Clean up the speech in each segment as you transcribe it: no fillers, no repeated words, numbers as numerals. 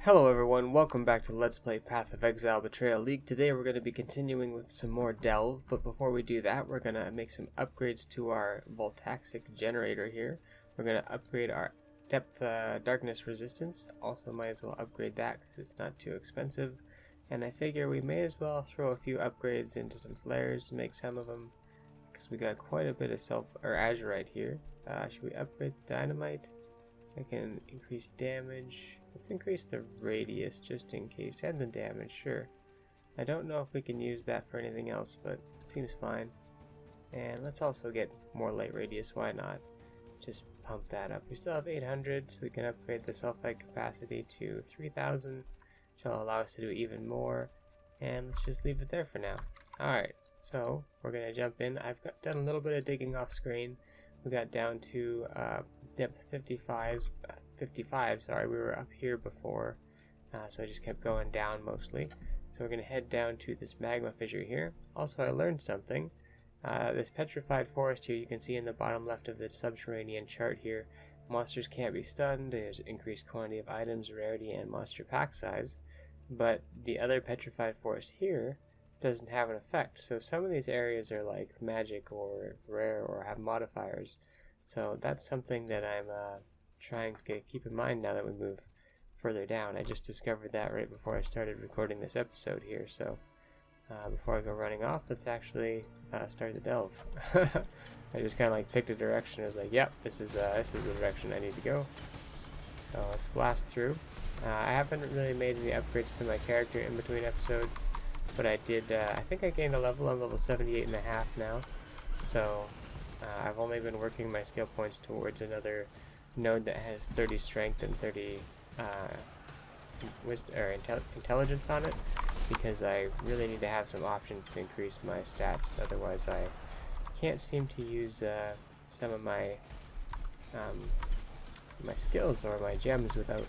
Hello everyone, welcome back to Let's Play Path of Exile Betrayal League. Today we're going to be continuing with some more Delve, but before we do that we're going to make some upgrades to our Voltaxic generator here. We're going to upgrade our Depth Darkness Resistance, also might as well upgrade that because it's not too expensive. And I figure we may as well throw a few upgrades into some flares, make some of them, because we got quite a bit of azurite here. Should we upgrade Dynamite? I can increase damage. Let's increase the radius just in case. And the damage, sure. I don't know if we can use that for anything else, but it seems fine. And let's also get more light radius, why not? Just pump that up. We still have 800, so we can upgrade the sulfite capacity to 3000, which will allow us to do even more. And let's just leave it there for now. Alright, so we're going to jump in. I've done a little bit of digging off screen. We got down to depth 55, sorry, we were up here before, so I just kept going down mostly. So we're going to head down to this magma fissure here. Also, I learned something. This petrified forest here, you can see in the bottom left of the subterranean chart here, monsters can't be stunned, there's increased quantity of items, rarity, and monster pack size, but the other petrified forest here doesn't have an effect. So some of these areas are like magic or rare or have modifiers. So that's something that I'm trying to keep in mind now that we move further down. I just discovered that right before I started recording this episode here. So before I go running off, let's actually start the delve. I just kind of like picked a direction. I was like, yep, this is the direction I need to go. So let's blast through. I haven't really made any upgrades to my character in between episodes. But I did, I think I gained a level. I'm level 78.5 now. So I've only been working my skill points towards another node that has 30 strength and 30 intelligence on it. Because I really need to have some options to increase my stats. Otherwise I can't seem to use some of my my skills or my gems without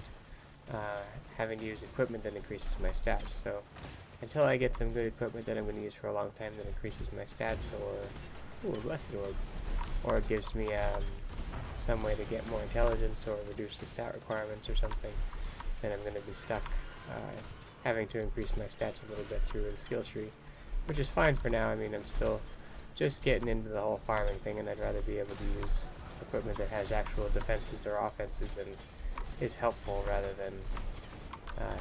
having to use equipment that increases my stats. So until I get some good equipment that I'm going to use for a long time that increases my stats, or blessed orb, or it gives me some way to get more intelligence or reduce the stat requirements or something, then I'm going to be stuck having to increase my stats a little bit through the skill tree, which is fine for now. I mean, I'm still just getting into the whole farming thing, and I'd rather be able to use equipment that has actual defenses or offenses and is helpful rather than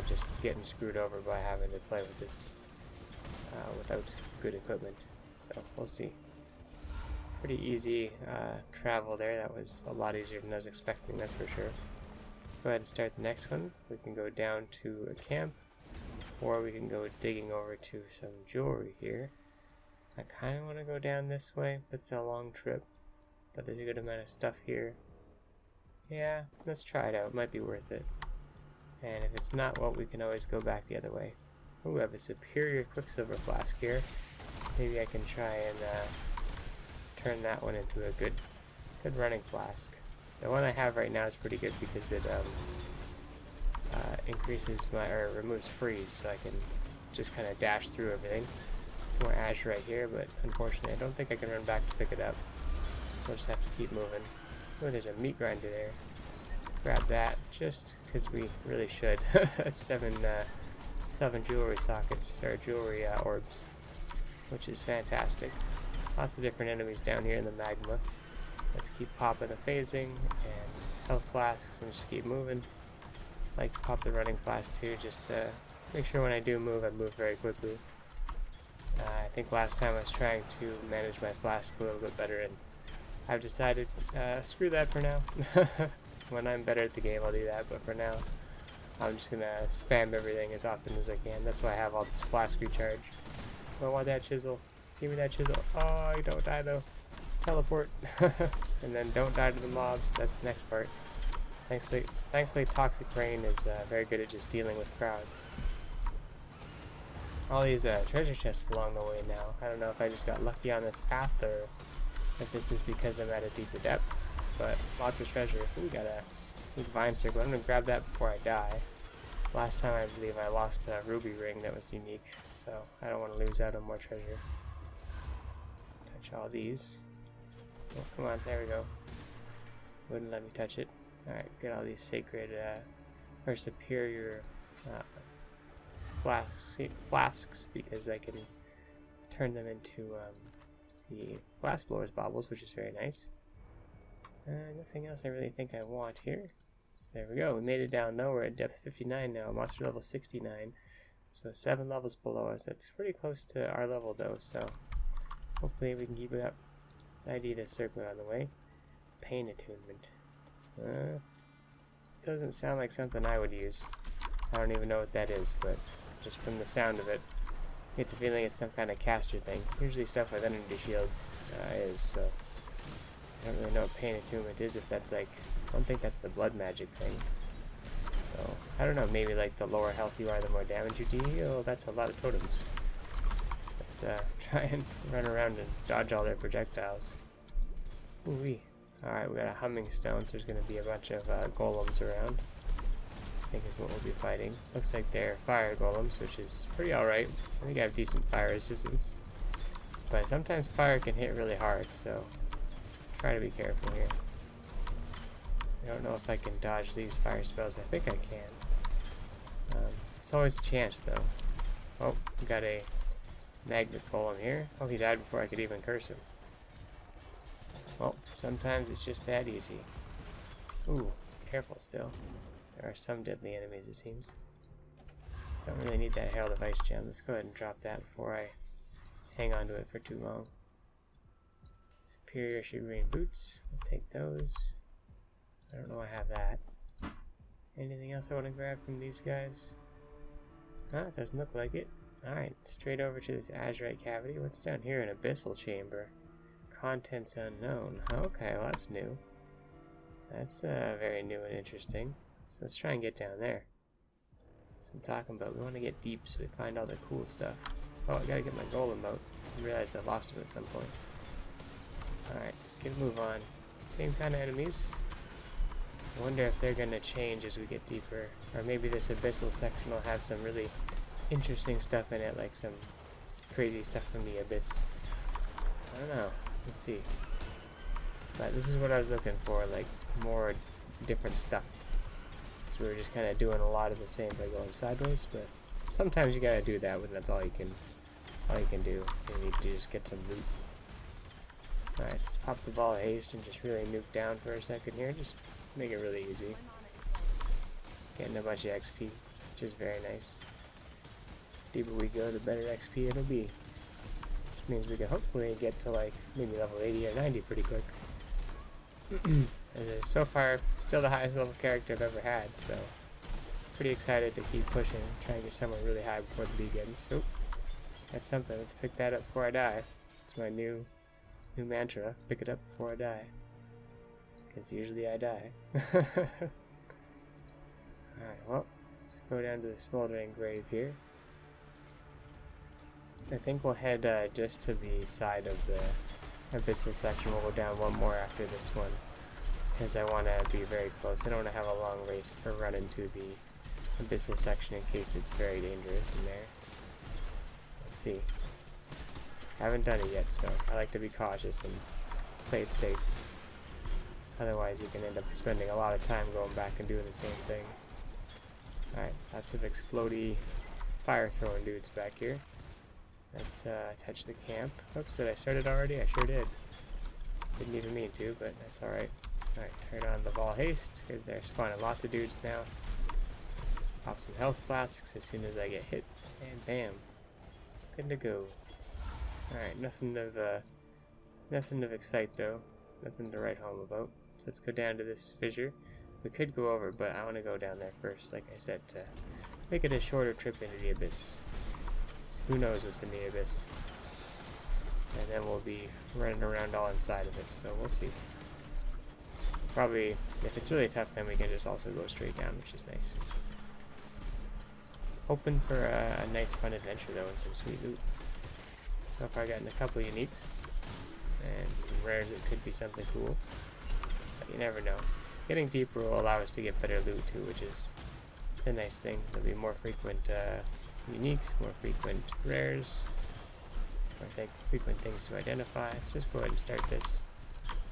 just getting screwed over by having to play with this without good equipment. So we'll see. Pretty easy travel there. That was a lot easier than I was expecting, that's for sure. Go ahead and start the next one. We can go down to a camp, or we can go digging over to some jewelry here. I kind of want to go down this way, but it's a long trip. But there's a good amount of stuff here. Yeah, let's try it out. It might be worth it. And if it's not, well, we can always go back the other way. Ooh, we have a superior quicksilver flask here. Maybe I can try and turn that one into a good running flask. The one I have right now is pretty good because it increases my, or removes freeze, so I can just kind of dash through everything. It's more azurite here, but unfortunately I don't think I can run back to pick it up. We'll just have to keep moving. Oh, there's a meat grinder there. Grab that, just because we really should. That's seven jewelry sockets, or jewelry orbs, which is fantastic. Lots of different enemies down here in the magma. Let's keep popping the phasing and health flasks and just keep moving. I like to pop the running flask too, just to make sure when I do move, I move very quickly. I think last time I was trying to manage my flask a little bit better, and I've decided, screw that for now. When I'm better at the game, I'll do that, but for now, I'm just gonna spam everything as often as I can. That's why I have all this flask recharge. I want that chisel. Give me that chisel. Oh, you don't die though. Teleport. And then don't die to the mobs. That's the next part. Thankfully Toxic Rain is very good at just dealing with crowds. All these treasure chests along the way now. I don't know if I just got lucky on this path or if this is because I'm at a deeper depth. But lots of treasure. We got a big vine circle. I'm going to grab that before I die. Last time I believe I lost a ruby ring that was unique, so I don't want to lose out on more treasure. Touch all these. Oh, come on, there we go. Wouldn't let me touch it. Alright, get all these sacred, or superior flasks because I can turn them into the glass blowers baubles, which is very nice. Nothing else I really think I want here. So there we go. We made it down though. We're at depth 59 now, monster level 69. So 7 levels below us. That's pretty close to our level though, so hopefully we can keep it up. Let's ID this circlet on the way. Pain attunement. Doesn't sound like something I would use. I don't even know what that is, but just from the sound of it, I get the feeling it's some kind of caster thing. Usually stuff with energy shield is, so I don't really know what pain attunement is, if that's like, I don't think that's the blood magic thing. So, I don't know, maybe like the lower health you are, the more damage you deal. That's a lot of totems. Let's try and run around and dodge all their projectiles. Ooh-wee. Alright, we got a humming stone, so there's going to be a bunch of golems around. I think is what we'll be fighting. Looks like they're fire golems, which is pretty alright. I think I have decent fire resistance. But sometimes fire can hit really hard, so try to be careful here. I don't know if I can dodge these fire spells. I think I can. It's always a chance, though. Oh, we got a magnet golem here. Oh, he died before I could even curse him. Well, sometimes it's just that easy. Ooh, careful still. There are some deadly enemies, it seems. Don't really need that Herald of Ice gem. Let's go ahead and drop that before I hang on to it for too long. Superior Shagreen boots. We'll take those. I don't know I have that. Anything else I want to grab from these guys? Huh, doesn't look like it. Alright, straight over to this azurite cavity. What's down here? An abyssal chamber. Contents unknown. Okay, well that's new. That's very new and interesting. So let's try and get down there. That's what I'm talking about. We want to get deep so we find all the cool stuff. Oh, I gotta get my golem out. I realized I lost him at some point. Alright, let's get a move on. Same kind of enemies. I wonder if they're gonna change as we get deeper. Or maybe this abyssal section will have some really interesting stuff in it, like some crazy stuff from the abyss. I don't know. Let's see. But this is what I was looking for, like more different stuff. So we were just kind of doing a lot of the same by going sideways, but sometimes you gotta do that when that's all you can do. You need to just get some loot. Alright, let's pop the ball of haste and just really nuke down for a second here. Just make it really easy. Getting a bunch of XP, which is very nice. The deeper we go, the better XP it'll be. Which means we can hopefully get to like maybe level 80 or 90 pretty quick. And so far, still the highest level character I've ever had, so pretty excited to keep pushing, try and get somewhere really high before the league ends. So that's something. Let's pick that up before I die. It's my new mantra. Pick it up before I die. Because usually I die. Alright, well, let's go down to the smoldering grave here. I think we'll head just to the side of the abyssal section. We'll go down one more after this one, because I want to be very close. I don't want to have a long race or run into the abyssal section in case it's very dangerous in there. Let's see. I haven't done it yet, so I like to be cautious and play it safe. Otherwise you can end up spending a lot of time going back and doing the same thing. Alright, lots of explodey fire throwing dudes back here. Let's touch the camp. Oops, did I start it already? I sure did. Didn't even mean to, but that's alright. Alright, turn on the ball haste, because they're spawning lots of dudes now. Pop some health flasks as soon as I get hit, and bam. Good to go. Alright, nothing of excite though. Nothing to write home about. So let's go down to this fissure. We could go over, but I want to go down there first, like I said, to make it a shorter trip into the abyss. Who knows what's in the abyss. And then we'll be running around all inside of it, so we'll see. Probably, if it's really tough, then we can just also go straight down, which is nice. Hoping for a nice fun adventure though, and some sweet loot. So far I've gotten a couple uniques, and some rares that could be something cool. But you never know. Getting deeper will allow us to get better loot too, which is the nice thing. There'll be more frequent uniques, more frequent rares, more frequent things to identify. Let's just go ahead and start this.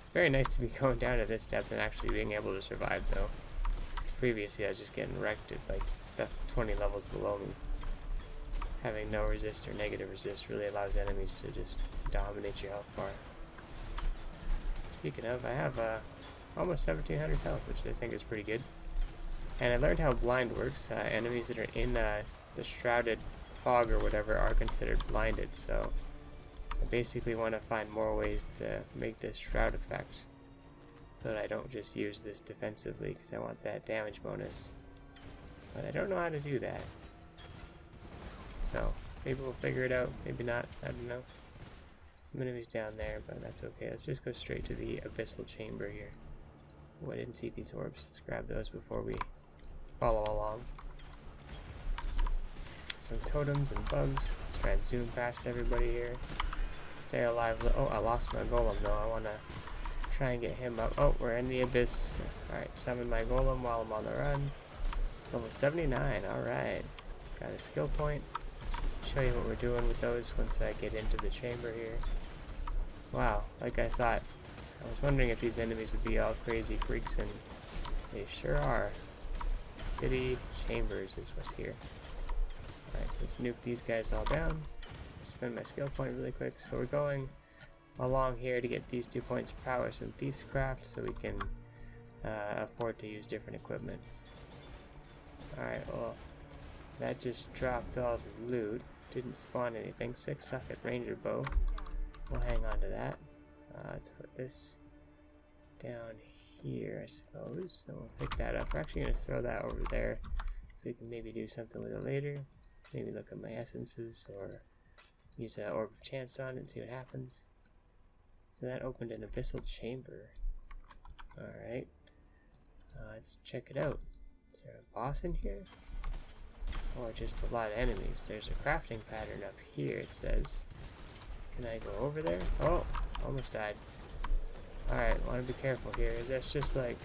It's very nice to be going down to this depth and actually being able to survive though. Because previously I was just getting wrecked at like stuff 20 levels below me. Having no resist or negative resist really allows enemies to just dominate your health bar. Speaking of, I have almost 1700 health, which I think is pretty good. And I learned how blind works. Enemies that are in the shrouded fog or whatever are considered blinded, so I basically want to find more ways to make this shroud effect so that I don't just use this defensively, because I want that damage bonus. But I don't know how to do that. So maybe we'll figure it out, maybe not, I don't know. Some enemies down there, but that's okay. Let's just go straight to the abyssal chamber here. Oh, I didn't see these orbs. Let's grab those before we follow along. Some totems and bugs. Let's try and zoom past everybody here. Stay alive. Oh, I lost my golem though. I want to try and get him up. Oh, we're in the abyss. Alright, summon my golem while I'm on the run. Level 79. Alright. Got a skill point. Show you what we're doing with those once I get into the chamber here. Wow, like I thought. I was wondering if these enemies would be all crazy freaks, and they sure are. City Chambers is what's here. Alright, so let's nuke these guys all down. Spend my skill point really quick. So we're going along here to get these 2 points prowess and thiefscraft so we can afford to use different equipment. Alright, well, that just dropped all the loot. Didn't spawn anything. 6 socket ranger bow. We'll hang on to that. Let's put this down here, I suppose. And we'll pick that up. We're actually going to throw that over there so we can maybe do something with it later. Maybe look at my essences or use an orb of chance on it and see what happens. So that opened an abyssal chamber. Alright. Let's check it out. Is there a boss in here? Or just a lot of enemies? There's a crafting pattern up here, it says. Can I go over there? Oh, almost died. Alright, want to be careful here. Is that just like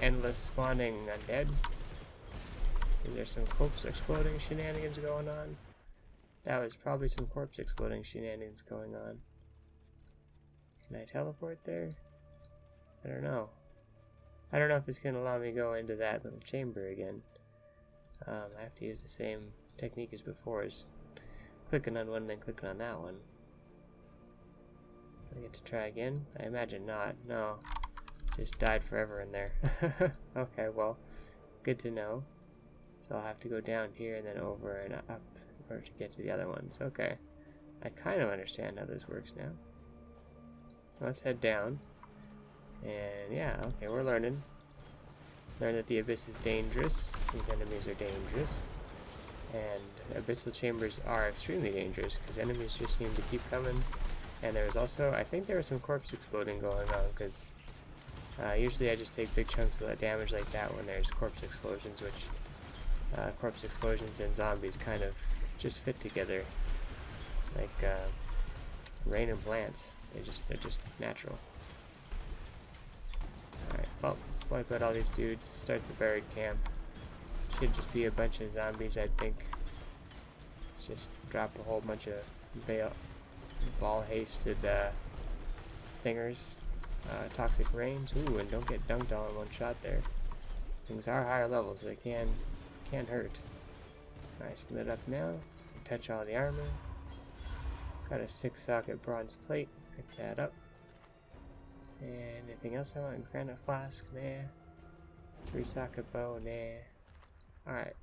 endless spawning undead? Is there some corpse exploding shenanigans going on? That was probably some corpse exploding shenanigans going on. Can I teleport there? I don't know. I don't know if it's going to allow me to go into that little chamber again. I have to use the same technique as before, is clicking on one and then clicking on that one. Do I get to try again? I imagine not. No. Just died forever in there. Okay, well, good to know. So I'll have to go down here and then over and up in order to get to the other ones. Okay. I kind of understand how this works now. So let's head down. And yeah, okay, we're learning. Learn that the abyss is dangerous. These enemies are dangerous. And abyssal chambers are extremely dangerous because enemies just seem to keep coming. And there was also, I think there was some corpse exploding going on, because usually I just take big chunks of that damage like that when there's corpse explosions, which corpse explosions and zombies kind of just fit together like rain and plants. They're just natural. Alright, well, let's wipe out all these dudes, start the buried camp. Should just be a bunch of zombies, I think. Let's just drop a whole bunch of ball-hasted thingers. Toxic rains. Ooh, and don't get dunked all in one shot there. Things are higher levels, so they can hurt. Nice, lit up now. Touch all the armor. Got a 6-socket bronze plate. Pick that up. And anything else I want? Granite flask? Nah. 3-socket bow? Nah. Alright.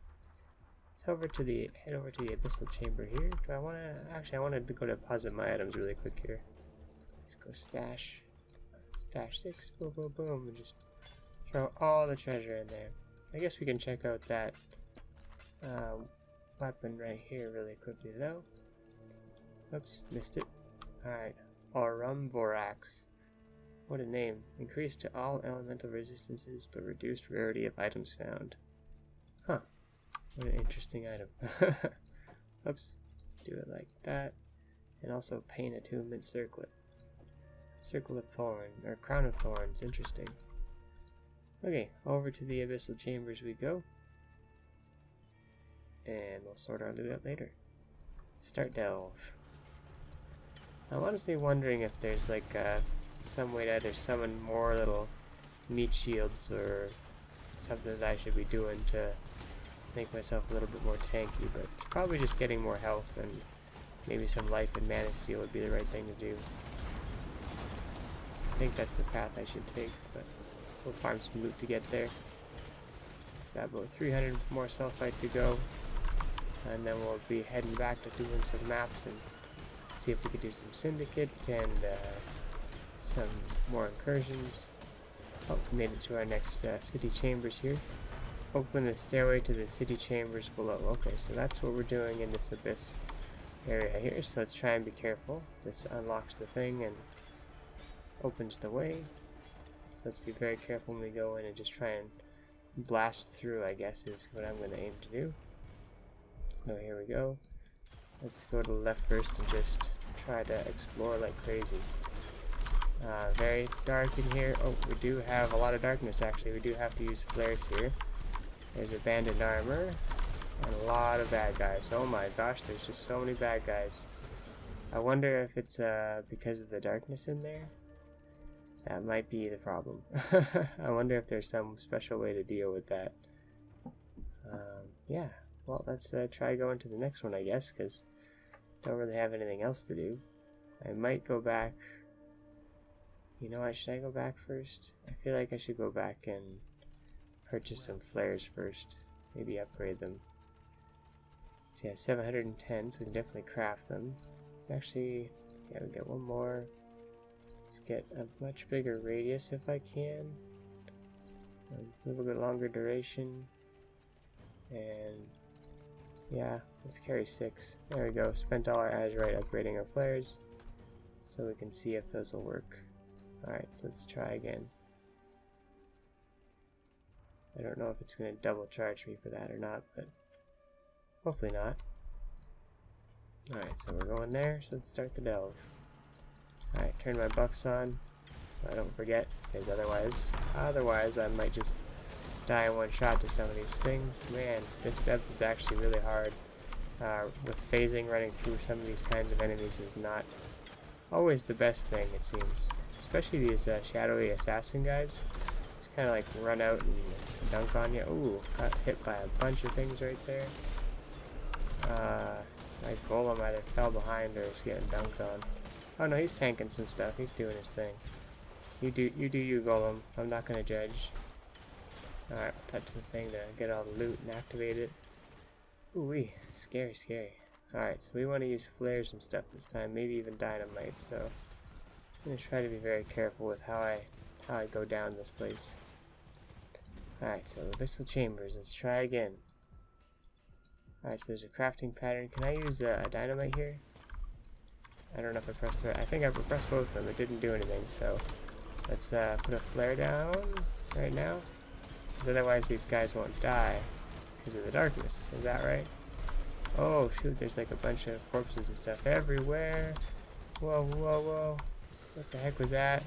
Let's head over to the abyssal chamber here. Do I wanna I wanted to go deposit my items really quick here. Let's go stash 6, boom boom boom, and just throw all the treasure in there. I guess we can check out that weapon right here really quickly though. Oops, missed it. Alright. Aurum Vorax. What a name. Increased to all elemental resistances, but reduced rarity of items found. Huh. What an interesting item. Oops. Let's do it like that. And also paint attunement circlet. Circle of Thorn, or Crown of Thorns. Interesting. Okay, over to the abyssal chambers we go. And we'll sort our loot out later. Start delve. I'm honestly wondering if there's like some way to either summon more little meat shields or something that I should be doing to make myself a little bit more tanky, but it's probably just getting more health, and maybe some life and mana steel would be the right thing to do. I think that's the path I should take, but we'll farm some loot to get there. Got about 300 more sulfite to go, and then we'll be heading back to doing some maps and see if we could do some syndicate and some more incursions. Oh, we made it to our next city chambers here. Open the stairway to the city chambers below. Okay, so that's what we're doing in this abyss area here, so let's try and be careful. This unlocks the thing and opens the way, so let's be very careful when we go in and just try and blast through, I guess is what I'm going to aim to do. Oh, here we go. Let's go to the left first and just try to explore like crazy. Very dark in here. Oh, we do have a lot of darkness actually. We do have to use flares here. There's abandoned armor and a lot of bad guys. Oh my gosh, there's just so many bad guys. I wonder if it's because of the darkness in there. That might be the problem. I wonder if there's some special way to deal with that. Yeah, well, let's try going to the next one, I guess, because don't really have anything else to do. I might go back. You know what, should I go back first? I feel like I should go back and purchase some flares first. Maybe upgrade them. So yeah, 710, so we can definitely craft them. It's actually, yeah, we get one more. Let's get a much bigger radius if I can. A little bit longer duration. And yeah, let's carry 6. There we go. Spent all our azurite upgrading our flares, so we can see if those will work. Alright, so let's try again. I don't know if it's going to double charge me for that or not, but hopefully not. Alright, so we're going there, so let's start the delve. Alright, turn my buffs on so I don't forget, because otherwise I might just die in one shot to some of these things. Man, this depth is actually really hard. With phasing, running through some of these kinds of enemies is not always the best thing, it seems. Especially these shadowy assassin guys. Just kind of like run out and dunk on you. Ooh, got hit by a bunch of things right there. My golem either fell behind or is getting dunked on. Oh no, he's tanking some stuff. He's doing his thing. You do you, golem. I'm not gonna judge. Alright, we'll touch the thing to get all the loot and activate it. Ooh-wee, scary, scary. Alright, so we want to use flares and stuff this time, maybe even dynamite, so I'm going to try to be very careful with how I go down this place. Alright, so abyssal chambers, let's try again. Alright, so there's a crafting pattern. Can I use a dynamite here? I don't know if I pressed it. I think I pressed both of them, it didn't do anything, so let's put a flare down right now. Because otherwise these guys won't die because of the darkness. Is that right? Oh shoot, there's like a bunch of corpses and stuff everywhere. Whoa, whoa, whoa. What the heck was that?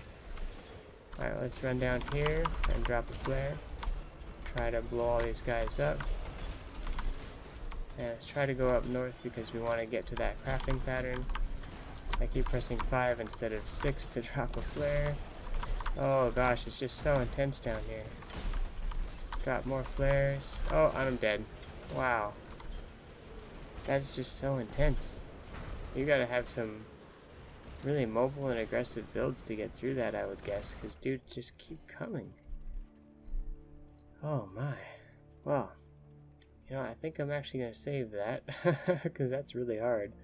Alright, let's run down here and drop a flare. Try to blow all these guys up. And let's try to go up north because we want to get to that crafting pattern. I keep pressing 5 instead of 6 to drop a flare. Oh gosh, it's just so intense down here. Got more flares. Oh, I'm dead. Wow. That's just so intense. You gotta have some really mobile and aggressive builds to get through that, I would guess, because dudes just keep coming. Oh my. Well, you know, I think I'm actually gonna save that, because that's really hard.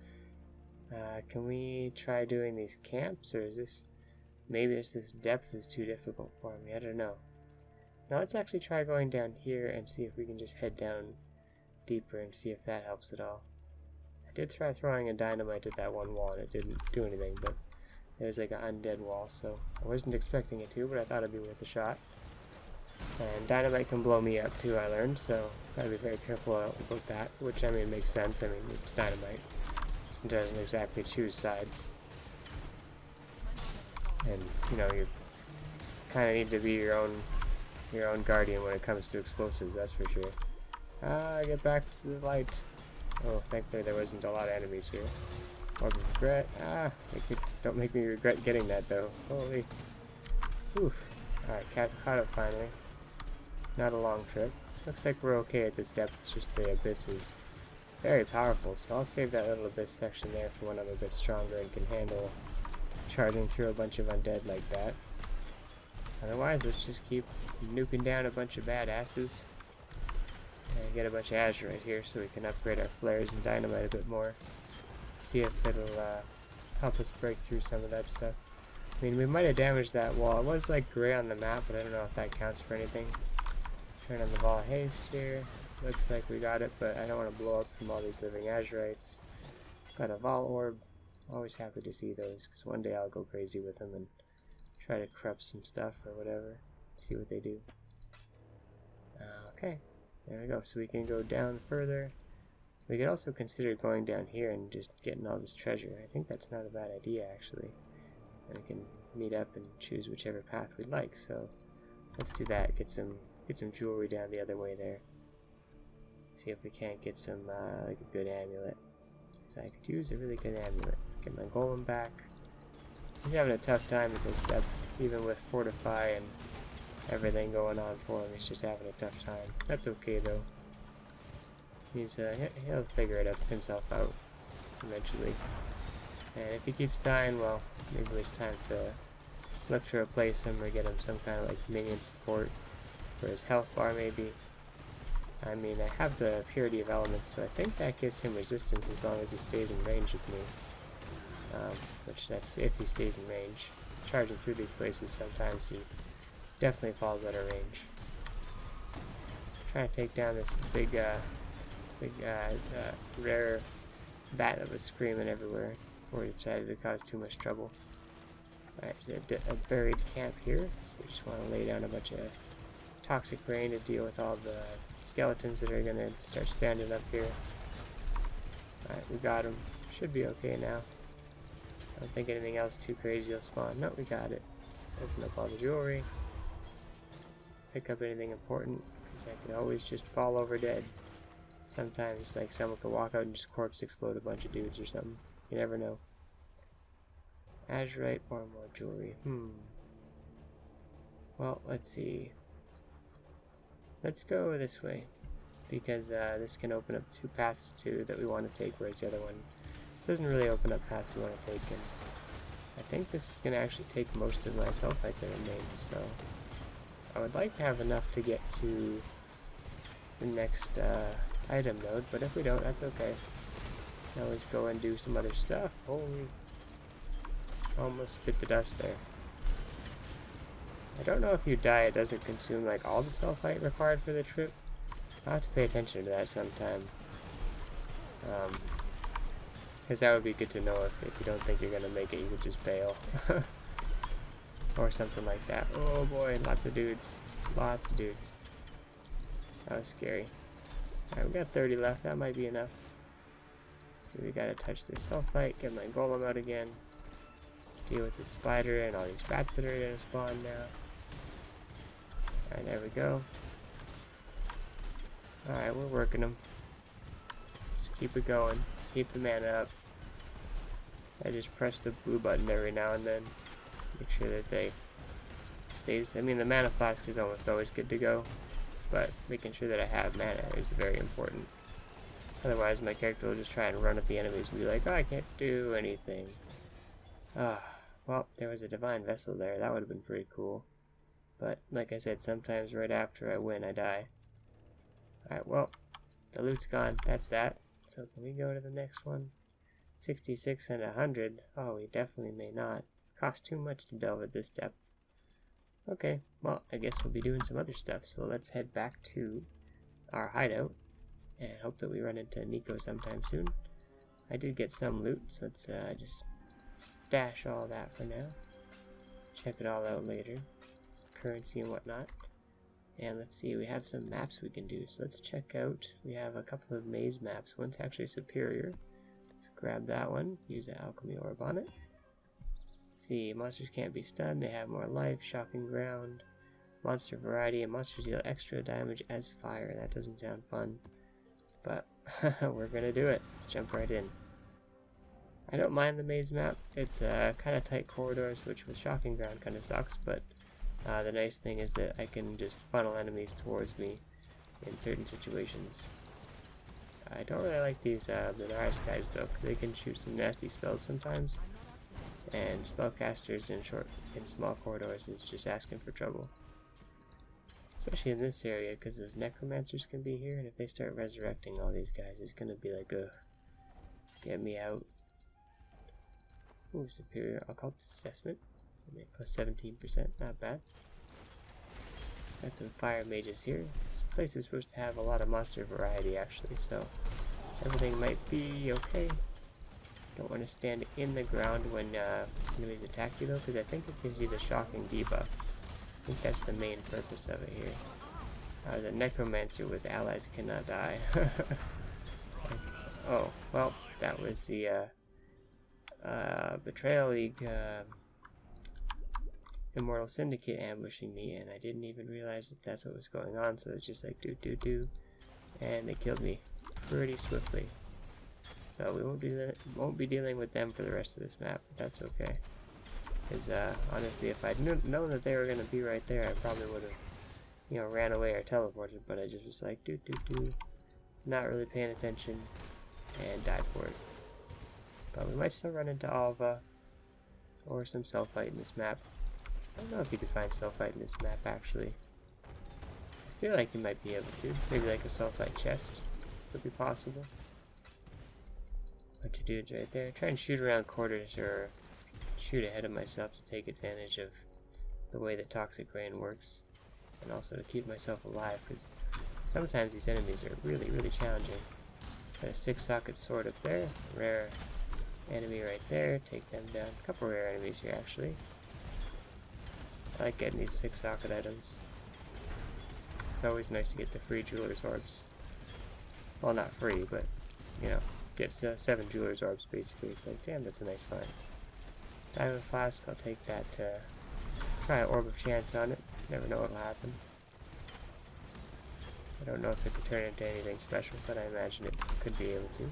Can we try doing these camps, or is this... Maybe it's this depth is too difficult for me, I don't know. Now let's actually try going down here and see if we can just head down deeper and see if that helps at all. I did try throwing a dynamite at that one wall and it didn't do anything, but it was like an undead wall, so I wasn't expecting it to, but I thought it'd be worth a shot. And dynamite can blow me up too, I learned, so gotta be very careful about that, which I mean makes sense. I mean, it's dynamite. It doesn't exactly choose sides. And, you know, you kind of need to be your own guardian when it comes to explosives, that's for sure. Get back to the light. Oh, thankfully there wasn't a lot of enemies here. Orb of regret. Don't make me regret getting that though. Holy. Oof. Alright, caught up finally. Not a long trip. Looks like we're okay at this depth, it's just the abyss is very powerful, so I'll save that little abyss section there for when I'm a bit stronger and can handle charging through a bunch of undead like that. Otherwise, let's just keep nuking down a bunch of badasses and get a bunch of azurite here so we can upgrade our flares and dynamite a bit more. See if it'll help us break through some of that stuff. I mean, we might have damaged that wall. It was like gray on the map, but I don't know if that counts for anything. Turn on the ball of haste here. Looks like we got it, but I don't want to blow up from all these living azurites. Got a Vol orb. Always happy to see those, because one day I'll go crazy with them and try to corrupt some stuff or whatever. See what they do. Okay, there we go. So we can go down further. We could also consider going down here and just getting all this treasure. I think that's not a bad idea, actually. And we can meet up and choose whichever path we'd like. So let's do that. Get some jewelry down the other way there. See if we can't get some like a good amulet. So I could use a really good amulet. Get my golem back. He's having a tough time at this depth, even with fortify and everything going on for him. He's just having a tough time. That's okay though. He's he'll figure it himself out eventually. And if he keeps dying, well, maybe it's time to look to replace him or get him some kind of like minion support for his health bar maybe. I mean, I have the purity of elements, so I think that gives him resistance as long as he stays in range with me. Which that's if he stays in range. Charging through these places, sometimes he definitely falls out of range. Trying to take down this big rare bat that was screaming everywhere before he decided to cause too much trouble. Alright, there's a buried camp here, so we just want to lay down a bunch of toxic rain to deal with all the skeletons that are going to start standing up here. Alright, we got him. Should be okay now. I don't think anything else too crazy will spawn. No, we got it. Let's open up all the jewelry. Pick up anything important, because I could always just fall over dead. Sometimes, like, someone could walk out and just corpse explode a bunch of dudes or something. You never know. Azurite or more jewelry. Well, let's see. Let's go this way, because this can open up two paths too that we want to take, whereas the other one doesn't really open up paths we want to take. And I think this is going to actually take most of my sulfite that remains, so I would like to have enough to get to the next item node, but if we don't, that's okay. I can always go and do some other stuff. Holy, almost bit the dust there. I don't know if you die, it doesn't consume like all the sulfite required for the trip. I'll have to pay attention to that sometime. Because that would be good to know if you don't think you're going to make it, you could just bail. Or something like that. Oh boy, lots of dudes. Lots of dudes. That was scary. Alright, we got 30 left, that might be enough. So we gotta touch this sulfite, get my golem out again. Deal with the spider and all these bats that are gonna spawn now. Alright, there we go. Alright, we're working them. Just keep it going. Keep the mana up. I just press the blue button every now and then. Make sure that they stays. I mean, the mana flask is almost always good to go, but making sure that I have mana is very important. Otherwise, my character will just try and run at the enemies and be like, oh, I can't do anything. Well, there was a divine vessel there. That would have been pretty cool. But, like I said, sometimes right after I win, I die. Alright, well, the loot's gone. That's that. So can we go to the next one? 66 and 100. Oh, we definitely may not. Costs too much to delve at this depth. Okay, well, I guess we'll be doing some other stuff. So let's head back to our hideout and hope that we run into Nico sometime soon. I did get some loot, so let's just stash all that for now. Check it all out later. Some currency and whatnot. And let's see, we have some maps we can do. So let's check out, we have a couple of maze maps. One's actually superior. Let's grab that one, use an alchemy orb on it. Let's see, monsters can't be stunned, they have more life, shocking ground, monster variety, and monsters deal extra damage as fire. That doesn't sound fun, but we're gonna do it. Let's jump right in. I don't mind the maze map. It's kind of tight corridors, which with shocking ground kind of sucks, but The nice thing is that I can just funnel enemies towards me in certain situations. I don't really like these Benares guys though, because they can shoot some nasty spells sometimes. And spellcasters in small corridors is just asking for trouble. Especially in this area, because those necromancers can be here, and if they start resurrecting all these guys, it's gonna be like, get me out. Ooh, superior occultist vestment. Plus 17%, not bad. Got some fire mages here. This place is supposed to have a lot of monster variety actually, so everything might be okay. Don't want to stand in the ground when enemies attack you though, because I think it gives you the shocking debuff. I think that's the main purpose of it here. The necromancer with allies cannot die. Oh, well, that was the Betrayal League Immortal Syndicate ambushing me, and I didn't even realize that that's what was going on, so it's just like do, and they killed me pretty swiftly. So we won't be dealing with them for the rest of this map, but that's okay. Because honestly, if I'd known that they were going to be right there, I probably would have, ran away or teleported, but I just was like do, not really paying attention, and died for it. But we might still run into Alva, or some self-fight in this map. I don't know if you can find self-fight in this map, actually. I feel like you might be able to. Maybe like a self-fight chest would be possible. Bunch of dudes right there. Try and shoot around corners or shoot ahead of myself to take advantage of the way that toxic rain works. And also to keep myself alive, because sometimes these enemies are really, really challenging. Got a 6-socket sword up there. Rare enemy right there. Take them down. A couple rare enemies here, actually. I like getting these 6-socket items. It's always nice to get the free jeweler's orbs. Well, not free, but, get 7 jeweler's orbs, basically. It's like, damn, that's a nice find. Diamond flask, I'll take that, try an orb of chance on it. Never know what'll happen. I don't know if it could turn into anything special, but I imagine it could be able to.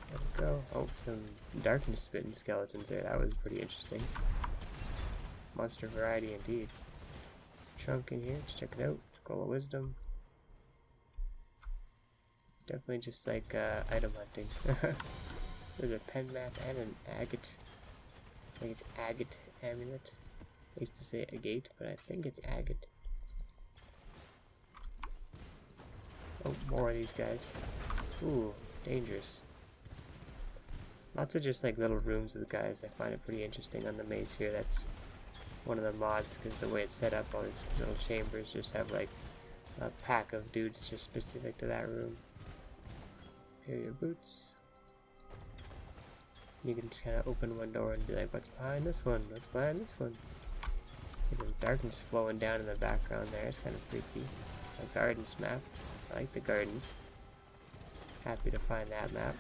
There we go. Oh, some darkness spitting skeletons there. That was pretty interesting. Monster variety indeed. Trunk in here. Let's check it out. Scroll of Wisdom. Definitely just like item hunting. There's a pen map and an agate. I think it's agate amulet. I used to say agate, but I think it's agate. Oh, more of these guys. Ooh, dangerous. Lots of just like little rooms with guys. I find it pretty interesting on the maze here. That's one of the mods, because the way it's set up, all these little chambers just have like a pack of dudes just specific to that room. Superior boots. You can just kind of open one door and be like, what's behind this one? What's behind this one? See the darkness flowing down in the background there. It's kind of freaky. A gardens map. I like the gardens. Happy to find that map.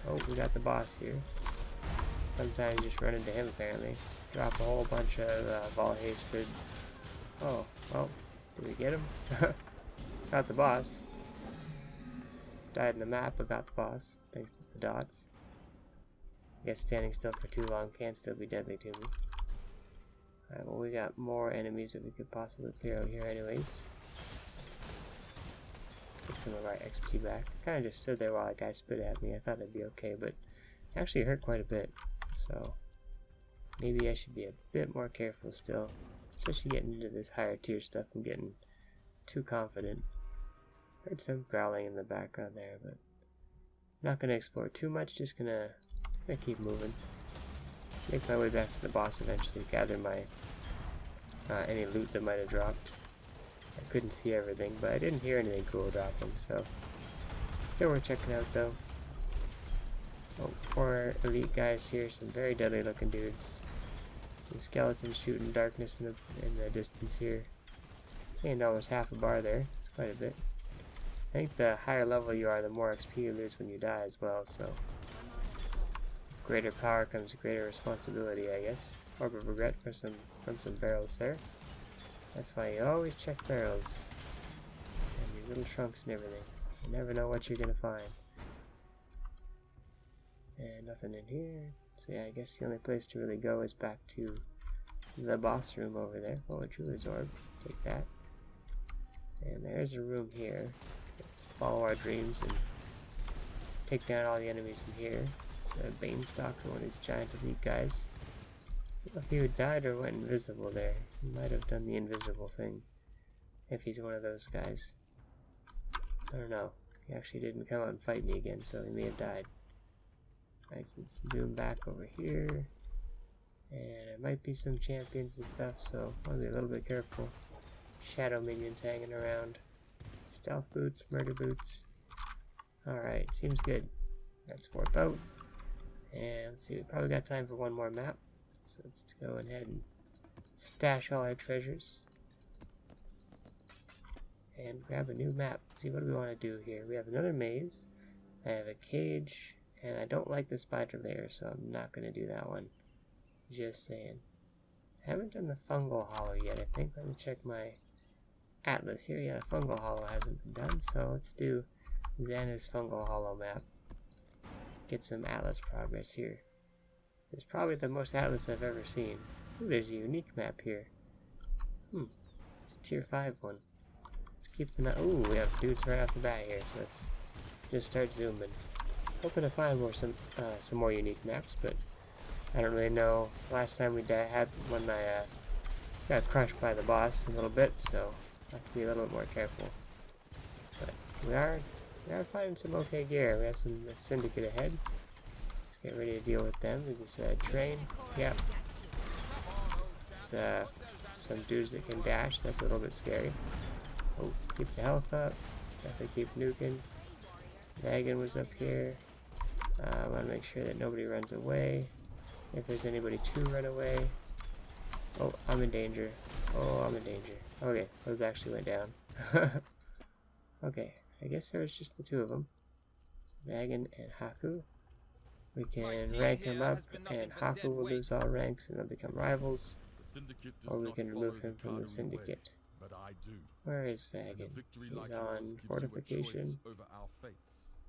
Oh, we got the boss here. Sometimes just run into him apparently. Drop a whole bunch of ball hasted. Oh, well, did we get him? Got the boss. Died in the map, but got the boss. Thanks to the dots. I guess standing still for too long can still be deadly to me. Alright, well, we got more enemies that we could possibly clear out here anyways. Get some of our XP back. Kind of just stood there while that guy spit at me. I thought it'd be okay, but it actually hurt quite a bit. So maybe I should be a bit more careful still. Especially getting into this higher tier stuff. I'm getting too confident. Heard some growling in the background there, but not gonna explore too much. Just gonna keep moving. Make my way back to the boss eventually. Gather my any loot that might have dropped. I couldn't see everything, but I didn't hear anything cool dropping, so still worth checking out though. Oh, 4 elite guys here, some very deadly looking dudes. Some skeletons shooting darkness in the distance here. And almost half a bar there. It's quite a bit. I think the higher level you are, the more XP you lose when you die as well, so greater power comes greater responsibility, I guess. Orb of regret from some barrels there. That's why you always check barrels. And these little trunks and everything. You never know what you're gonna find. And nothing in here. So yeah, I guess the only place to really go is back to the boss room over there. Oh, a jeweler's orb. Take that. And there's a room here. Let's follow our dreams and take down all the enemies in here. It's a Banestalker, one of these giant elite guys. I don't know if he would died or went invisible there. He might have done the invisible thing. If he's one of those guys. I don't know. He actually didn't come out and fight me again, so he may have died. Alright, let's zoom back over here. And there might be some champions and stuff, so I'll be a little bit careful. Shadow minions hanging around. Stealth boots, murder boots. Alright, seems good. Let's warp out. And let's see, we probably got time for one more map. So let's go ahead and stash all our treasures. And grab a new map. Let's see, what do we want to do here? We have another maze. I have a cage. And I don't like the spider layer, so I'm not going to do that one. Just saying. I haven't done the fungal hollow yet, I think. Let me check my atlas here. Yeah, the fungal hollow hasn't been done, so let's do Xana's fungal hollow map. Get some atlas progress here. This is probably the most atlas I've ever seen. Ooh, there's a unique map here. It's a tier 5 one. Let's keep an eye. Ooh, we have dudes right off the bat here, so let's just start zooming. Hoping to find some more unique maps, but I don't really know. Last time we had one, I got crushed by the boss a little bit, so I have to be a little bit more careful. But we are finding some okay gear. We have some syndicate ahead. Let's get ready to deal with them. Is this a train? Yep. It's some dudes that can dash. That's a little bit scary. Oh, keep the health up. Definitely keep nuking. Dragon was up here. I want to make sure that nobody runs away. If there's anybody to run away. Oh, I'm in danger. Oh, I'm in danger. Okay, those actually went down. Okay, I guess there was just the two of them. Dragon and Haku. We can rank him up, and Haku will lose all ranks and they'll become rivals. Or we can remove him from the syndicate. Where is Vagan? He's on fortification.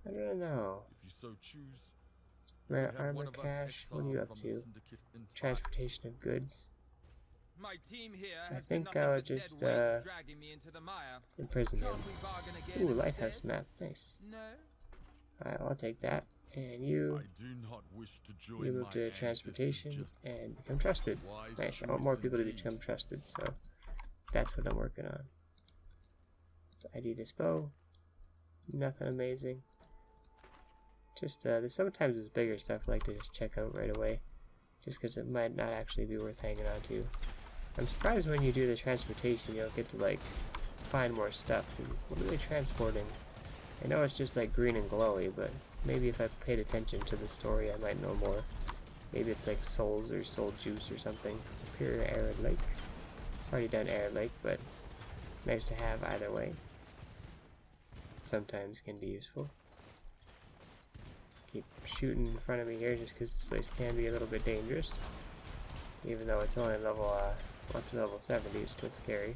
I don't know. Rare armor cache. What are you up to? Transportation of goods. I think I would just imprison him. Ooh, lighthouse map. Nice. Alright, I'll take that. And you move to transportation and become trusted. Nice. I want more people to become trusted, so that's what I'm working on. Let's ID this bow. Nothing amazing. Just, there's sometimes with bigger stuff I like to just check out right away. Just because it might not actually be worth hanging on to. I'm surprised when you do the transportation you don't get to, like, find more stuff. Because what are they transporting? I know it's just, like, green and glowy, but maybe if I paid attention to the story I might know more. Maybe it's, like, souls or soul juice or something. Superior Arid Lake. Already done Arid Lake, but nice to have either way. Sometimes can be useful. Keep shooting in front of me here just because this place can be a little bit dangerous. Even though it's only level, once level 70, it's still scary.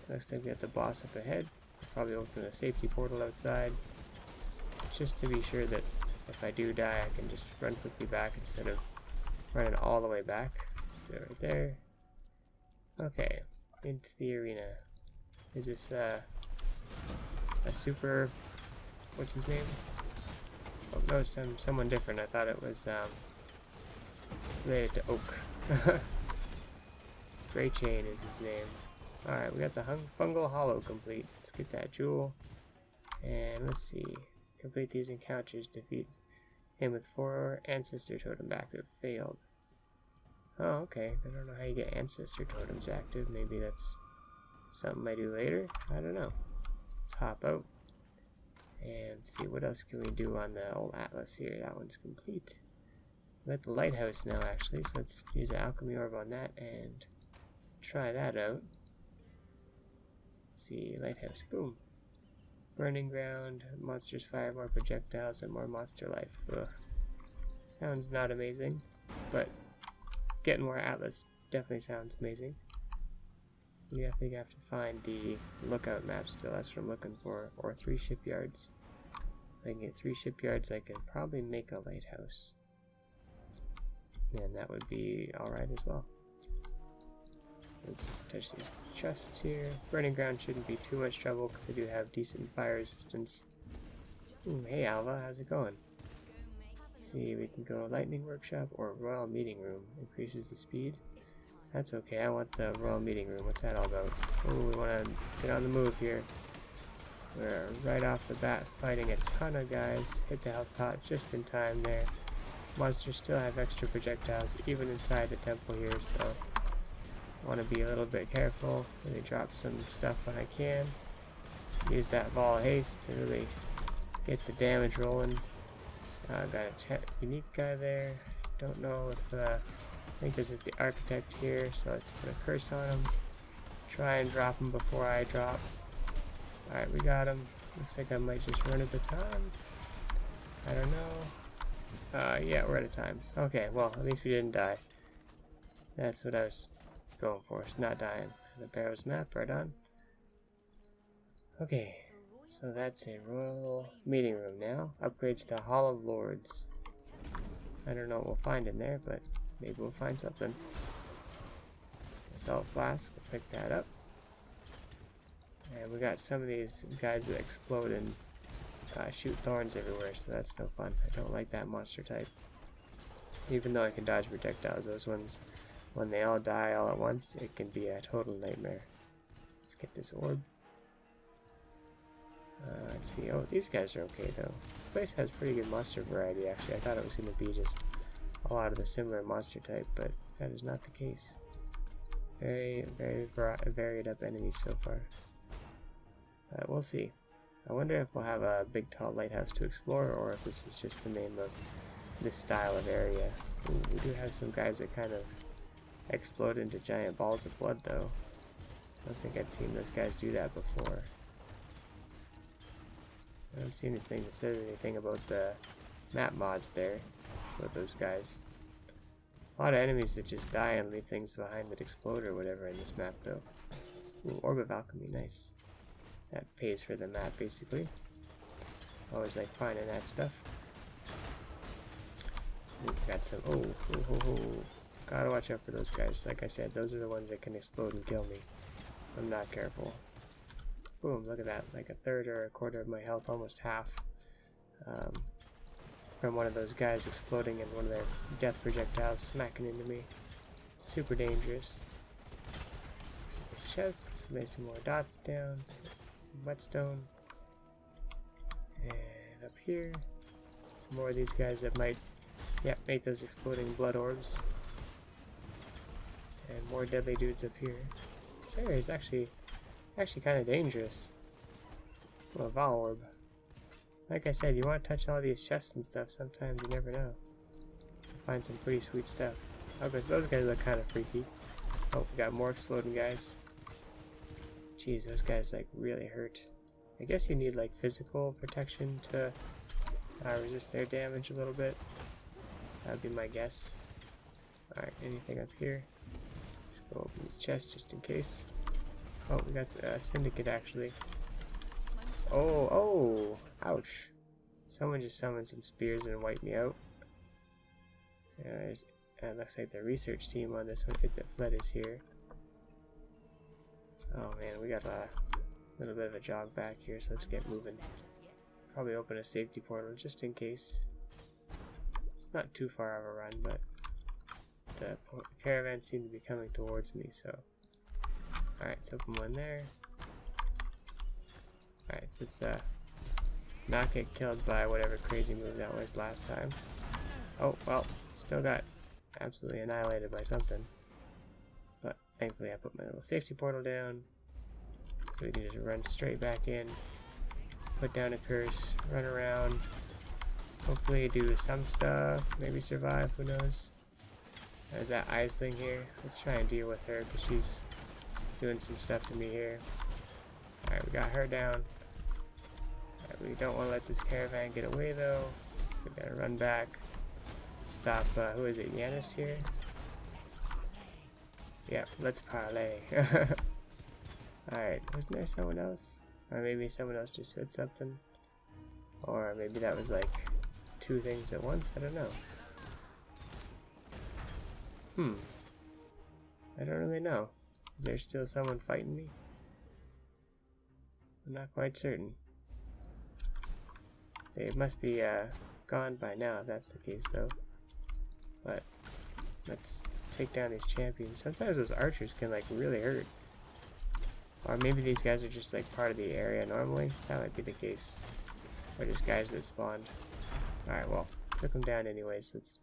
Looks like we got the boss up ahead. Probably open a safety portal outside. Just to be sure that if I do die, I can just run quickly back instead of running all the way back. Let's do it right there. Okay, into the arena. Is this, a super... what's his name? Oh, no, someone different. I thought it was related to Oak. Grey Chain is his name. Alright, we got the Fungal Hollow complete. Let's get that jewel. And let's see. Complete these encounters. Defeat him with 4 Ancestor Totem active. Failed. Oh, okay. I don't know how you get Ancestor Totems active. Maybe that's something I do later. I don't know. Let's hop out. And see, what else can we do on the old atlas here? That one's complete. We got the lighthouse now, actually, so let's use an alchemy orb on that and try that out. Let's see, lighthouse, boom. Burning ground, monsters fire more projectiles and more monster life. Ugh. Sounds not amazing, but getting more atlas definitely sounds amazing. We definitely have to find the lookout map still, that's what I'm looking for, or 3 shipyards. If I can get 3 shipyards, I can probably make a lighthouse. And that would be alright as well. Let's touch these chests here. Burning ground shouldn't be too much trouble because they do have decent fire resistance. Ooh, hey Alva, how's it going? Let's see, we can go lightning workshop or royal meeting room. Increases the speed. That's okay, I want the royal meeting room. What's that all about? Oh, we want to get on the move here. We're right off the bat fighting a ton of guys. Hit the health pot just in time there. Monsters still have extra projectiles even inside the temple here, so I want to be a little bit careful. Really drop some stuff when I can. Use that ball of haste to really get the damage rolling. Got a unique guy there. Don't know if I think this is the architect here, so let's put a curse on him. Try and drop him before I drop. Alright, we got him. Looks like I might just run out of time. I don't know. Yeah, we're out of time. Okay, well, at least we didn't die. That's what I was going for, not dying. The Barrows map, right on. Okay, so that's a royal meeting room now. Upgrades to Hall of Lords. I don't know what we'll find in there, but maybe we'll find something. Assault flask, we'll pick that up. And we got some of these guys that explode and shoot thorns everywhere, so that's no fun. I don't like that monster type. Even though I can dodge projectiles, those ones, when they all die all at once, it can be a total nightmare. Let's get this orb. Let's see. Oh, these guys are okay though. This place has pretty good monster variety actually. I thought it was going to be just a lot of the similar monster type, but that is not the case. Very varied up enemies so far. We'll see. I wonder if we'll have a big tall lighthouse to explore, or if this is just the name of this style of area. Ooh, we do have some guys that kind of explode into giant balls of blood though. I don't think I'd seen those guys do that before. I don't see anything that says anything about the map mods there, about those guys. A lot of enemies that just die and leave things behind that explode or whatever in this map though. Ooh, Orb of Alchemy, nice. That pays for the map basically. Always like finding that stuff. Ooh, got some, oh. Gotta watch out for those guys. Like I said, those are the ones that can explode and kill me. I'm not careful. Boom, look at that, like a third or a quarter of my health, almost half, from one of those guys exploding and one of their death projectiles smacking into me. Super dangerous. This chest, lay some more dots down, whetstone, and up here, some more of these guys that might, make those exploding blood orbs, and more deadly dudes up here. This area is actually kind of dangerous. Well, a Val orb. Like I said, you want to touch all these chests and stuff. Sometimes you never know. Find some pretty sweet stuff. Oh, because those guys look kind of freaky. Oh, we got more exploding guys. Jeez, those guys like really hurt. I guess you need like physical protection to resist their damage a little bit. That'd be my guess. Alright, anything up here? Let's go open this chest just in case. Oh, we got the Syndicate actually. Oh, ouch. Someone just summoned some spears and wiped me out. It looks like the research team on this one hit the fled is here. Oh man, we got a little bit of a jog back here, so let's get moving. Probably open a safety portal just in case. It's not too far of a run, but the caravan seemed to be coming towards me, so. Alright, let's open one there. Alright, so let's not get killed by whatever crazy move that was last time. Oh, well, still got absolutely annihilated by something. But thankfully I put my little safety portal down, so we can just run straight back in, put down a curse, run around, hopefully do some stuff, maybe survive, who knows. There's that eyes thing here. Let's try and deal with her because she's doing some stuff to me here. Alright, we got her down. Right, we don't want to let this caravan get away though, so we gotta run back. Stop, who is it, Yanis here? Yeah, let's parlay. Alright, wasn't there someone else? Or maybe someone else just said something. Or maybe that was like two things at once, I don't know. I don't really know. Is there still someone fighting me? I'm not quite certain. They must be gone by now if that's the case though. But let's take down these champions. Sometimes those archers can like really hurt. Or maybe these guys are just like part of the area normally. That might be the case. Or just guys that spawned. Alright, well, took them down anyways. Let's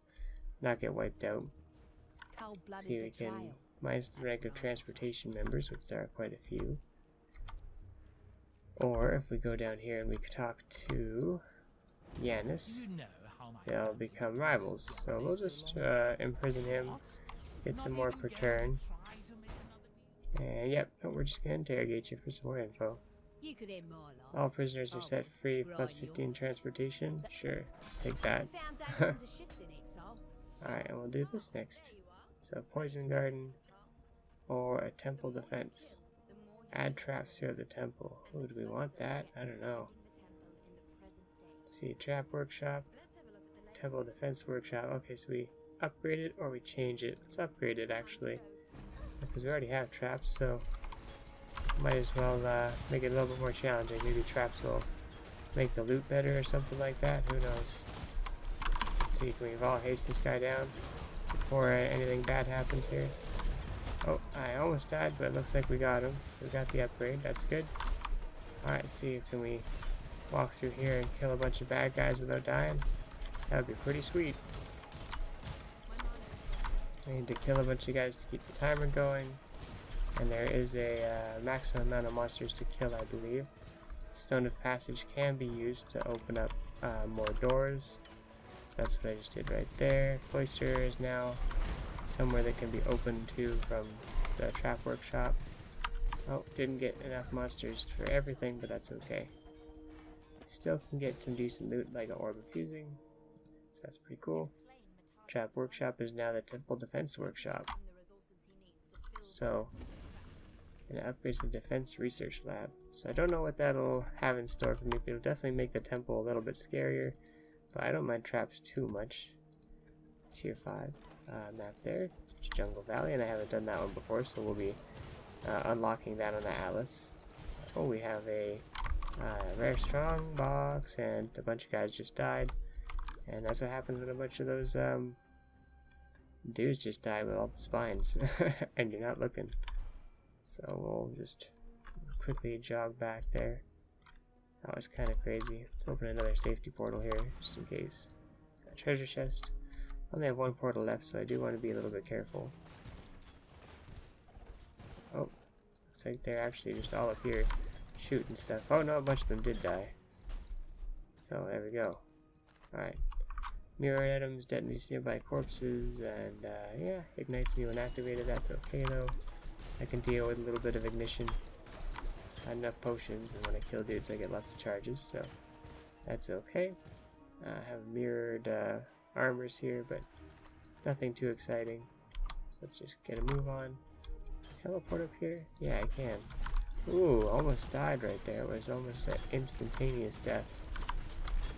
not get wiped out. See if we can minus the rank of transportation members, which there are quite a few. Or if we go down here and we talk to Yanis, they'll become rivals. So we'll just imprison him, get some more per turn. And yep, we're just gonna interrogate you for some more info. All prisoners are set free, plus 15 transportation. Sure, take that. Alright, and we'll do this next. So, poison garden or a temple defense. Add traps here at the temple. Oh, do we want that? I don't know. Let's see, trap workshop, temple defense workshop. Okay, so we upgrade it or we change it. Let's upgrade it actually, because we already have traps, so might as well make it a little bit more challenging. Maybe traps will make the loot better or something like that. Who knows? Let's see, can we all haste this guy down before anything bad happens here? Oh, I almost died, but it looks like we got him. So we got the upgrade. That's good. Alright, let's see, can we walk through here and kill a bunch of bad guys without dying? That would be pretty sweet. I need to kill a bunch of guys to keep the timer going. And there is a maximum amount of monsters to kill, I believe. Stone of Passage can be used to open up more doors. So that's what I just did right there. Cloister is now somewhere that can be opened to from the trap workshop. Oh, didn't get enough monsters for everything, but that's okay. Still can get some decent loot like an orb of fusing. So that's pretty cool. Trap workshop is now the temple defense workshop. So and it upgrades the defense research lab. So I don't know what that'll have in store for me, but it'll definitely make the temple a little bit scarier. But I don't mind traps too much. Tier 5 map there. It's Jungle Valley, and I haven't done that one before, so we'll be unlocking that on the Atlas. Oh, we have a rare strong box, and a bunch of guys just died. And that's what happens when a bunch of those dudes just die with all the spines, and you're not looking. So we'll just quickly jog back there. That was kind of crazy. Let's open another safety portal here, just in case. Got a treasure chest. I only have one portal left, so I do want to be a little bit careful. Oh, looks like they're actually just all up here shooting stuff. Oh no, a bunch of them did die. So there we go. Alright. Mirror items detonates nearby corpses, and yeah, ignites me when activated. That's okay though. I can deal with a little bit of ignition. Got enough potions, and when I kill dudes I get lots of charges, so that's okay. I have mirrored armors here, but nothing too exciting. So let's just get a move on. Teleport up here? Yeah, I can. Ooh, almost died right there. It was almost an instantaneous death.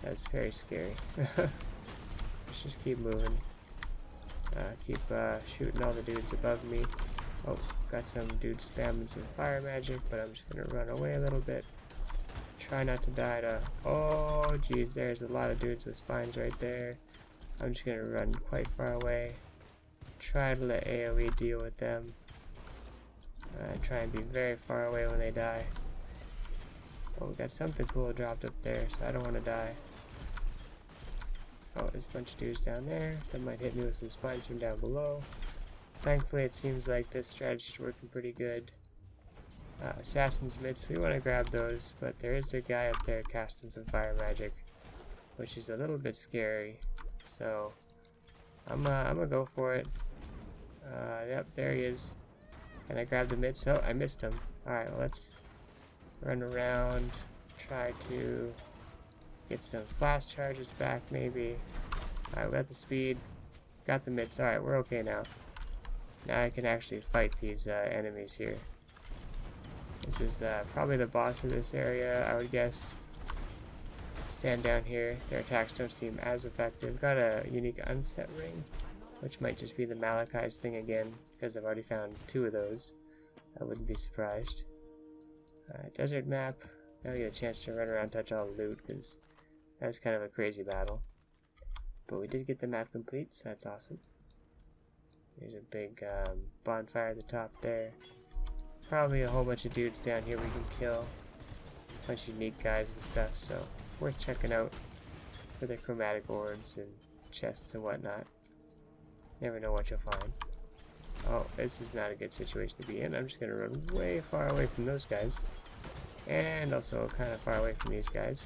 That's very scary. Let's just keep moving. Keep shooting all the dudes above me. Oh, got some dudes spamming some fire magic, but I'm just gonna run away a little bit. Try not to die to... Oh, geez, there's a lot of dudes with spines right there. I'm just gonna run quite far away. Try to let AoE deal with them. Try and be very far away when they die. Oh, we got something cool dropped up there, so I don't want to die. Oh, there's a bunch of dudes down there that might hit me with some spines from down below. Thankfully, it seems like this strategy is working pretty good. Assassin's Mitts, we want to grab those, but there is a guy up there casting some fire magic, which is a little bit scary. So, I'm gonna go for it. Yep, there he is. And I grabbed the mitts. Oh, I missed him. Alright, well, let's run around, try to get some flash charges back, maybe. Alright, we got the speed, got the mitts. Alright, we're okay now. Now I can actually fight these enemies here. This is probably the boss of this area, I would guess. Stand down here. Their attacks don't seem as effective. Got a unique unset ring, which might just be the Malachi's thing again, because I've already found 2 of those. I wouldn't be surprised. Alright, desert map. Now we get a chance to run around and touch all the loot, because that was kind of a crazy battle. But we did get the map complete, so that's awesome. There's a big bonfire at the top there. Probably a whole bunch of dudes down here we can kill. A bunch of unique guys and stuff, so worth checking out for the chromatic orbs and chests and whatnot. Never know what you'll find. Oh, this is not a good situation to be in. I'm just going to run way far away from those guys. And also kind of far away from these guys.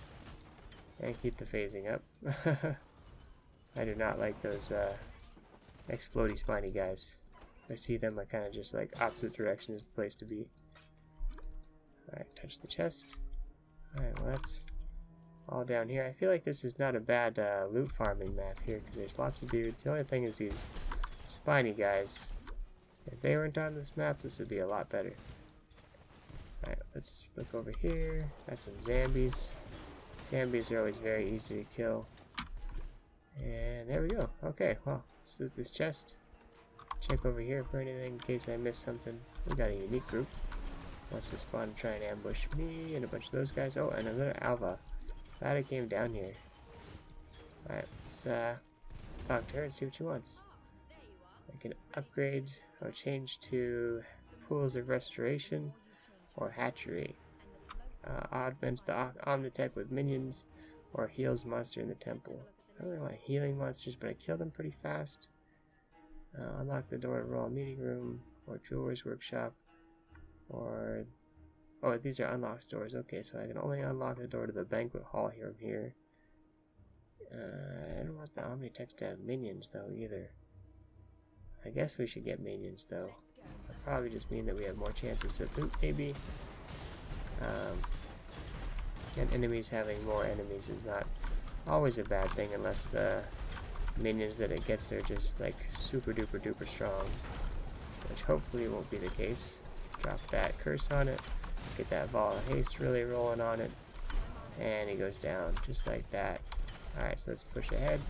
And keep the phasing up. I do not like those explodey spiny guys. If I see them, I kind of just like opposite direction is the place to be. Alright, touch the chest. Alright, well that's all down here. I feel like this is not a bad loot farming map here because there's lots of dudes. The only thing is these spiny guys. If they weren't on this map, this would be a lot better. Alright, let's look over here. Got some zombies. Zombies are always very easy to kill. And there we go. Okay, well, let's loot this chest. Check over here for anything in case I missed something. We got a unique group. Wants to spawn and try and ambush me and a bunch of those guys. Oh, and another Alva. Glad I came down here. Alright, let's talk to her and see what she wants. I can upgrade or change to Pools of Restoration or Hatchery. Augments the Omnitech with minions or heals monster in the temple. I don't really want healing monsters, but I kill them pretty fast. Unlock the door to Royal Meeting Room or Jeweler's Workshop. Or... oh, these are unlocked doors. Okay, so I can only unlock the door to the banquet hall here from here. I don't want the Omnitechs to have minions, though, either. I guess we should get minions, though. That'll probably just mean that we have more chances with loot, maybe. And enemies having more enemies is not always a bad thing unless the minions that it gets are just like super duper duper strong, which hopefully won't be the case. Drop that curse on it, get that ball of haste really rolling on it, and he goes down just like that. Alright, so let's push ahead.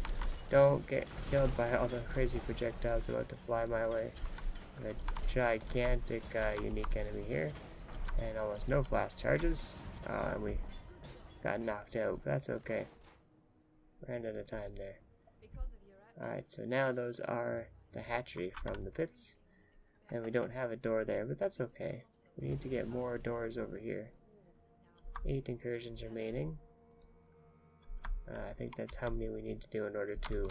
Don't get killed by all the crazy projectiles about to fly my way. A gigantic unique enemy here, and almost no blast charges. And we got knocked out, but that's okay. Ran out of time there. Alright, so now those are the hatchery from the pits. And we don't have a door there, but that's okay. We need to get more doors over here. 8 incursions remaining. I think that's how many we need to do in order to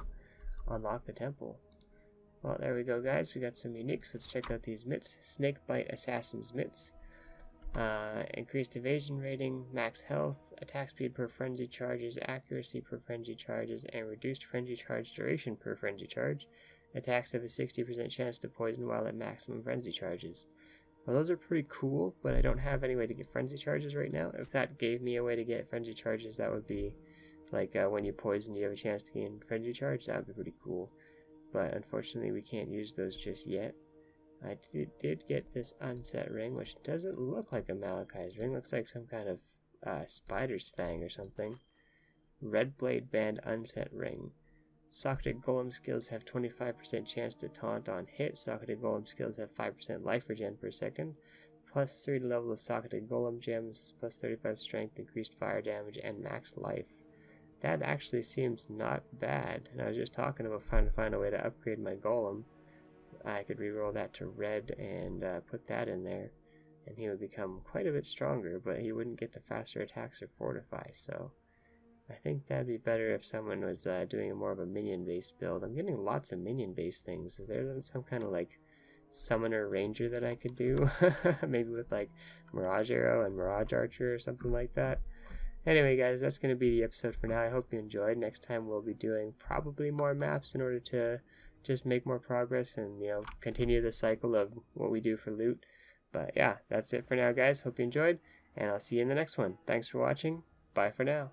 unlock the temple. Well, there we go, guys. We got some uniques. Let's check out these mitts. Snakebite Assassin's Mitts. Increased evasion rating, max health, attack speed per frenzy charges, accuracy per frenzy charges, and reduced frenzy charge duration per frenzy charge. Attacks have a 60% chance to poison while at maximum frenzy charges. Well, those are pretty cool, but I don't have any way to get frenzy charges right now. If that gave me a way to get frenzy charges, that would be like when you poison, you have a chance to gain frenzy charge. That would be pretty cool. But unfortunately, we can't use those just yet. I did get this unset ring, which doesn't look like a Malachi's ring. Looks like some kind of spider's fang or something. Red Blade Band unset ring. Socketed Golem skills have 25% chance to taunt on hit. Socketed Golem skills have 5% life regen per second. Plus 3 to level of Socketed Golem gems. Plus 35 strength, increased fire damage, and max life. That actually seems not bad. And I was just talking about trying to find a way to upgrade my Golem. I could reroll that to red and put that in there, and he would become quite a bit stronger, but he wouldn't get the faster attacks or fortify, so I think that'd be better if someone was doing more of a minion-based build. I'm getting lots of minion-based things. Is there some kind of like summoner ranger that I could do? Maybe with like Mirage Arrow and Mirage Archer or something like that. Anyway, guys, that's going to be the episode for now. I hope you enjoyed. Next time we'll be doing probably more maps in order to just make more progress and, you know, continue the cycle of what we do for loot. But yeah, that's it for now, guys. Hope you enjoyed, and I'll see you in the next one. Thanks for watching. Bye for now.